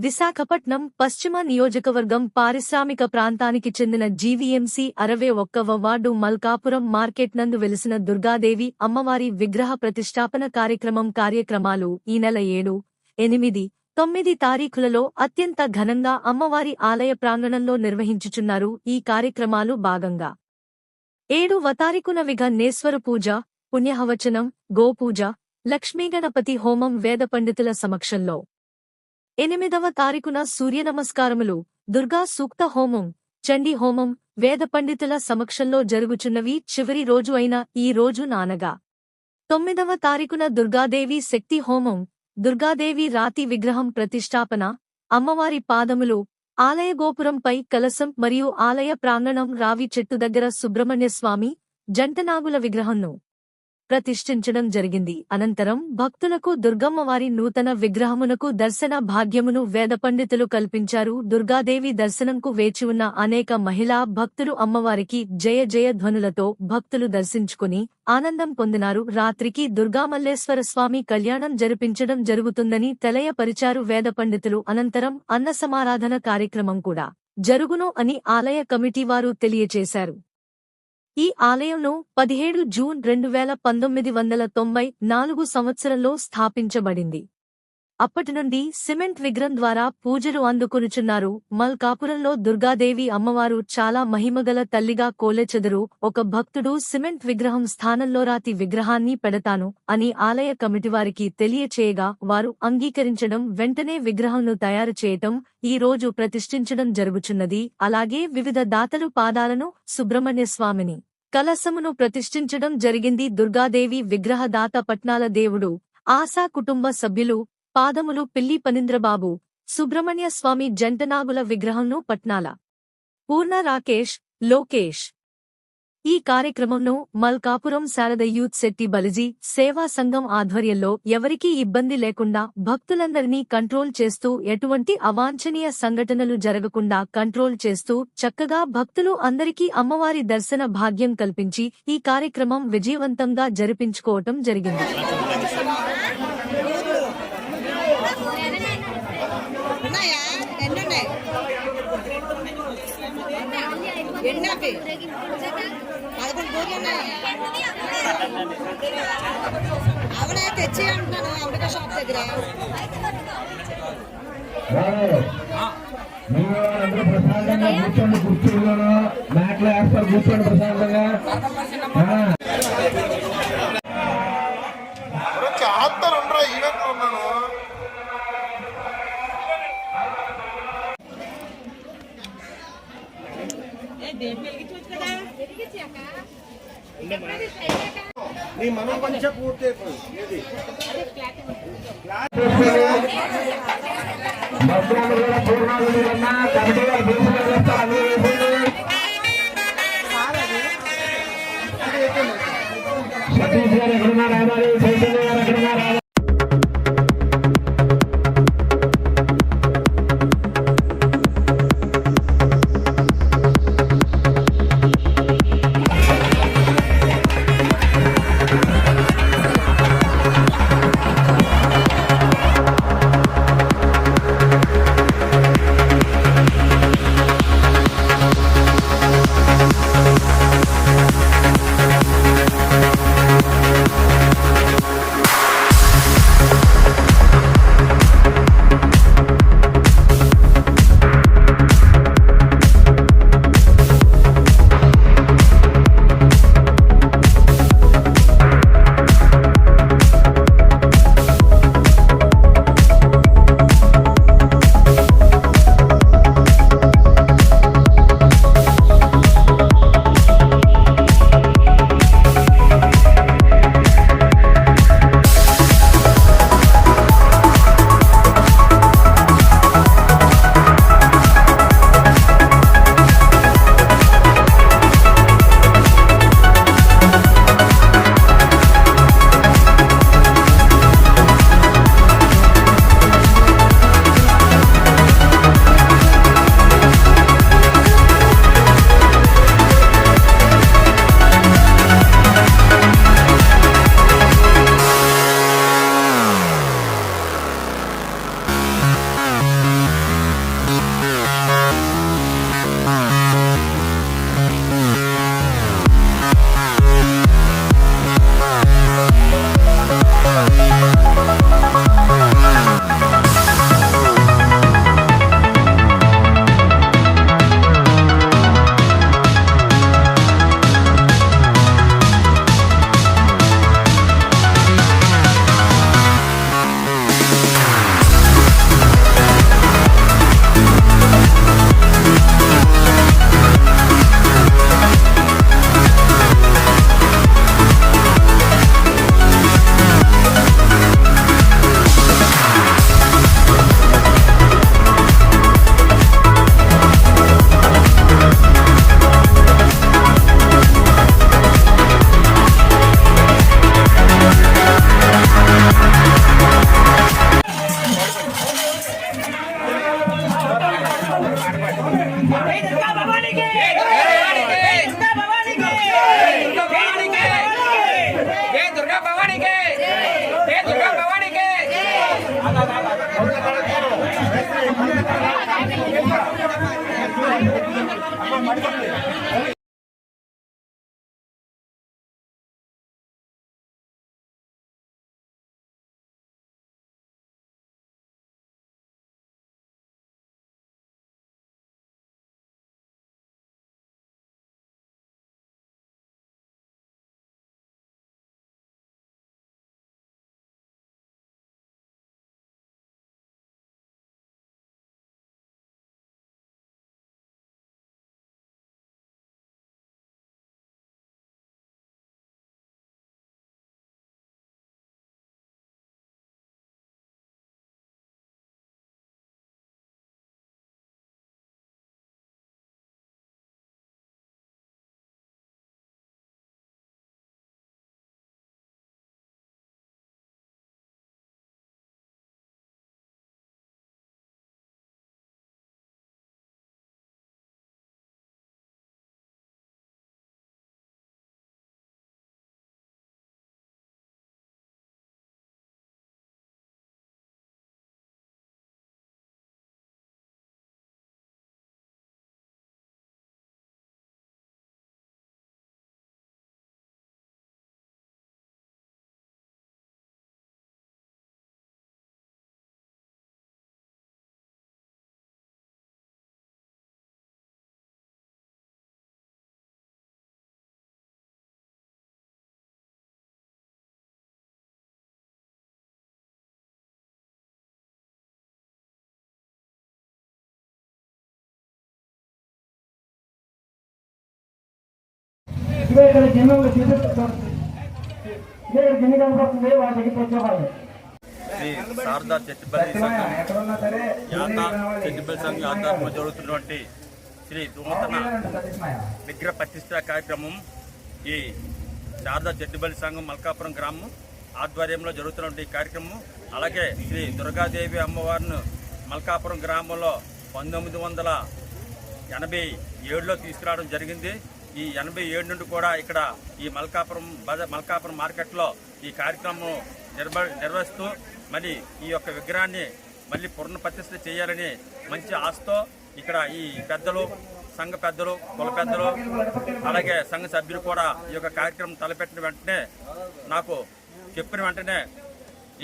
విశాఖపట్నం పశ్చిమ నియోజకవర్గం పారిశ్రామిక ప్రాంతానికి చెందిన జీవీఎంసీ 61వ వార్డు మల్కాపురం మార్కెట్ నందు వెలిసిన దుర్గాదేవి అమ్మవారి విగ్రహ ప్రతిష్ఠాపన కార్యక్రమాలు ఈ నెల 7, 8, 9 తారీఖులలో అత్యంత ఘనంగా అమ్మవారి ఆలయ ప్రాంగణంలో నిర్వహించుచున్నారు. ఈ కార్యక్రమాలు భాగంగా 7వ తారీఖున విఘ్నేశ్వర పూజ, పుణ్యహవచనం, గోపూజ, లక్ష్మీగణపతి హోమం వేద పండితుల సమక్షంలో, 8వ తారీఖున సూర్యనమస్కారములు, దుర్గా సూక్త హోమం, చండీ హోమం వేద పండితుల సమక్షంలో జరుగుచున్నవి. చివరి రోజు అయిన ఈ రోజు నానగా 9వ తారీఖున దుర్గాదేవి శక్తి హోమం, దుర్గాదేవి రాతి విగ్రహం ప్రతిష్ఠాపన, అమ్మవారి పాదములు, ఆలయ గోపురంపై కలశం మరియు ఆలయ ప్రాంగణం రావి చెట్టు దగ్గర సుబ్రహ్మణ్యస్వామి, జంటనాగుల విగ్రహంను ప్రతిష్ఠించడం జరిగింది. అనంతరం భక్తులకు దుర్గమ్మవారి నూతన విగ్రహమునకు దర్శన భాగ్యమును వేద పండితులు కల్పించారు. దుర్గాదేవి దర్శనంకు వేచి ఉన్న అనేక మహిళా భక్తులు అమ్మవారికి జయ జయ ధ్వనులతో భక్తులు దర్శించుకుని ఆనందం పొందినారు. రాత్రికి దుర్గామల్లేశ్వర స్వామి కళ్యాణం జరిపించడం జరుగుతుందని తెలియపరిచారు వేద పండితులు. అనంతరం అన్న సమారాధన కార్యక్రమం కూడా జరుగును అని ఆలయ కమిటీ వారు తెలియచేశారు. ఈ ఆలయంను 17 జూన్ 1994 సంవత్సరంలో స్థాపించబడింది. అప్పటి నుండి సిమెంట్ విగ్రహం ద్వారా పూజలు అందుకొనుచున్నారు. మల్కాపురంలో దుర్గాదేవి అమ్మవారు చాలా మహిమగల తల్లిగా కోలెచెదరు. ఒక భక్తుడు సిమెంట్ విగ్రహం స్థానంలో రాతి విగ్రహాన్ని పెడతాను అని ఆలయ కమిటీవారికి తెలియచేయగా వారు అంగీకరించడం, వెంటనే విగ్రహంను తయారు చేయటం, ఈ రోజు ప్రతిష్ఠించడం జరుగుచున్నది. అలాగే వివిధ దాతలు పాదాలను, సుబ్రహ్మణ్యస్వామిని, కలశమును ప్రతిష్ఠించడం జరిగింది. దుర్గాదేవి విగ్రహ దాత పట్నాల దేవుడు, ఆశా కుటుంబ సభ్యులు, పాదములు పిల్లి పనీంద్రబాబు, సుబ్రహ్మణ్య స్వామి జంటనాగుల విగ్రహంను పట్నాల పూర్ణ, రాకేష్, లోకేష్. ఈ కార్యక్రమంను మల్కాపురం శారద యూత్ శెట్టి బలిజీ సేవా సంఘం ఆధ్వర్యంలో ఎవరికీ ఇబ్బంది లేకుండా భక్తులందరినీ కంట్రోల్ చేస్తూ, ఎటువంటి అవాంఛనీయ సంఘటనలు జరగకుండా కంట్రోల్ చేస్తూ చక్కగా భక్తులు అందరికీ అమ్మవారి దర్శన భాగ్యం కల్పించి ఈ కార్యక్రమం విజయవంతంగా జరిపించుకోవటం జరిగింది. అవునే తెచ్చి అంటున్నాను అంబికా షాప్ దగ్గర. అందరూ ప్రశాంతంగా కూర్చోండి, కుర్చీలోనూ మ్యాట్లో వేస్తారు, కూర్చోండి ప్రశాంతంగా. నీ మనం కొంచెం పూర్తి సతీష్ గారు ఎక్కడున్నారు? చైతన్య గారు ఎక్కడున్నారు? ఇక్కడ జిన్ను జిన్ని కనపడుతుంది వాళ్ళ దగ్గరికి వచ్చేవాళ్ళు. శ్రీ శారదా చెట్టిపల్లి సంఘం చెట్టిపల్లి సంఘం ఆధ్వర్యంలో జరుగుతున్నటువంటి శ్రీ నూతన విగ్రహ ప్రతిష్ట కార్యక్రమం ఈ శారదా చెట్టిపల్లి సంఘం మల్కాపురం గ్రామం ఆధ్వర్యంలో జరుగుతున్నటువంటి కార్యక్రమం. అలాగే శ్రీ దుర్గాదేవి అమ్మవారిని మల్కాపురం గ్రామంలో 1987లో తీసుకురావడం జరిగింది. ఈ 87 నుండి కూడా ఇక్కడ ఈ మల్కాపురం మార్కెట్లో ఈ కార్యక్రమం నిర్వహిస్తూ మరి ఈ యొక్క విగ్రహాన్ని మళ్ళీ పునఃప్రతిష్ఠ చేయాలని మంచి ఆశతో ఇక్కడ ఈ పెద్దలు, సంఘ పెద్దలు, కుల పెద్దలు, అలాగే సంఘ సభ్యులు కూడా ఈ యొక్క కార్యక్రమం తలపెట్టిన వెంటనే నాకు చెప్పిన వెంటనే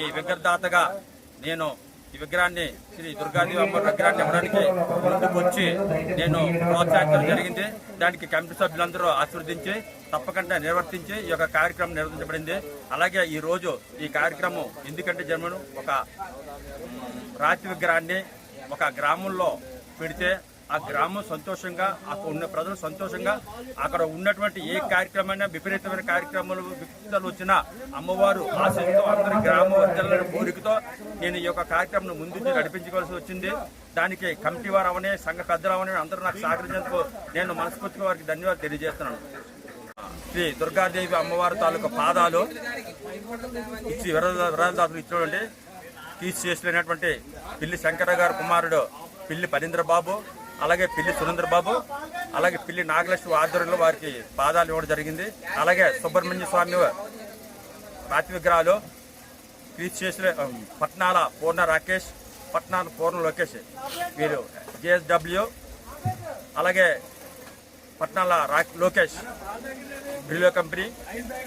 ఈ విగ్రహదాతగా నేను ఈ విగ్రహాన్ని శ్రీ దుర్గాదేవి అమ్మవారి విగ్రహాన్ని ఇవ్వడానికి ముందుకు వచ్చి నేను ప్రోత్సహించడం జరిగింది. దానికి కమిటీ సభ్యులందరూ ఆశీర్వదించి తప్పకుండా నిర్వర్తించి ఈ యొక్క కార్యక్రమం నిర్వహించబడింది. అలాగే ఈ రోజు ఈ కార్యక్రమం ఎందుకంటే జన్మను ఒక రాతి విగ్రహాన్ని ఒక గ్రామంలో పెడితే ఆ గ్రామం సంతోషంగా, అక్కడ ఉన్న ప్రజలు సంతోషంగా, అక్కడ ఉన్నటువంటి ఏ కార్యక్రమైనా విపరీతమైన కార్యక్రమాలు విపరీతాలు వచ్చినా అమ్మవారు ఆశతో అందరి గ్రామ వర్గాల కోరికతో నేను ఈ యొక్క కార్యక్రమం ముందు నడిపించవలసి వచ్చింది. దానికి కమిటీ వారు అవనే, సంఘ పెద్దలు అవనే అందరూ నాకు సహకరించేందుకు నేను మనస్ఫూర్తిగా వారికి ధన్యవాదాలు తెలియజేస్తున్నాను. శ్రీ దుర్గాదేవి అమ్మవారి తాలూకా పాదాలు ఇచ్చి విరాళదాతలు ఇచ్చినటువంటి తీసిచేసినటువంటి పిల్లి శంకర గారి కుమారుడు పిల్లి పరీంద్రబాబు, అలాగే పిల్లి సురేంద్రబాబు, అలాగే పిల్లి నాగలక్ష్మి ఆధ్వర్యంలో వారికి పాదాలు ఇవ్వడం జరిగింది. అలాగే సుబ్రహ్మణ్య స్వామి రాతి విగ్రహాలు తీసిచేసిన పట్నాల పూర్ణ రాకేష్, పట్నాల పూర్ణ లోకేష్, వీరు జేఎస్డబ్ల్యూ, అలాగే పట్నాల లోకేష్ బ్రిలో కంపెనీ,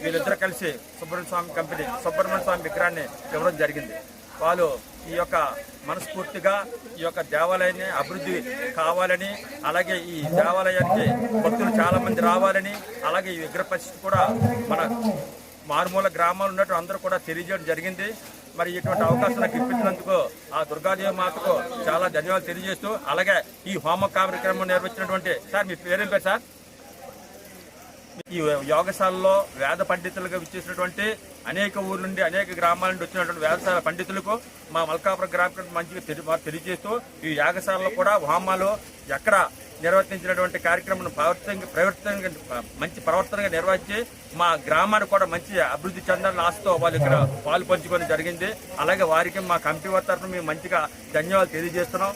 వీళ్ళిద్దరూ కలిసి సుబ్రహ్మణ్య స్వామి విగ్రహాన్ని ఇవ్వడం జరిగింది. వాళ్ళు ఈ యొక్క మనస్ఫూర్తిగా ఈ యొక్క దేవాలయాన్ని అభివృద్ధి కావాలని, అలాగే ఈ దేవాలయానికి భక్తులు చాలా మంది రావాలని, అలాగే ఈ విగ్రహ ప్రతిష్ఠ కూడా మన మారుమూల గ్రామాలు ఉన్నట్టు అందరూ కూడా తెలియజేయడం జరిగింది. మరి ఇటువంటి అవకాశం నాకు ఇప్పించినందుకు ఆ దుర్గాదేవి మాతకు చాలా ధన్యవాదాలు తెలియజేస్తూ, అలాగే ఈ హోమ కార్యక్రమం నిర్వహించినటువంటి సార్, మీ పేరేం పేరు సార్? ఈ యోగశాలలో వేద పండితులుగా విచ్చేసినటువంటి అనేక ఊర్ల నుండి, అనేక గ్రామాల నుండి వచ్చినటువంటి వేదశాల పండితులకు మా మల్కాపురం గ్రామం మంచిగా తెలియజేస్తూ, ఈ యాగశాలలో కూడా హోమాలు ఎక్కడ నిర్వర్తించినటువంటి కార్యక్రమం మంచి ప్రవర్తనగా నిర్వహించి మా గ్రామాన్ని కూడా మంచి అభివృద్ధి చెందాలని ఆశతో వాళ్ళు ఇక్కడ పాలు పంచుకోవడం జరిగింది. అలాగే వారికి మా కమిటీ వారి తరఫున మేము మంచిగా ధన్యవాదాలు తెలియజేస్తున్నాం.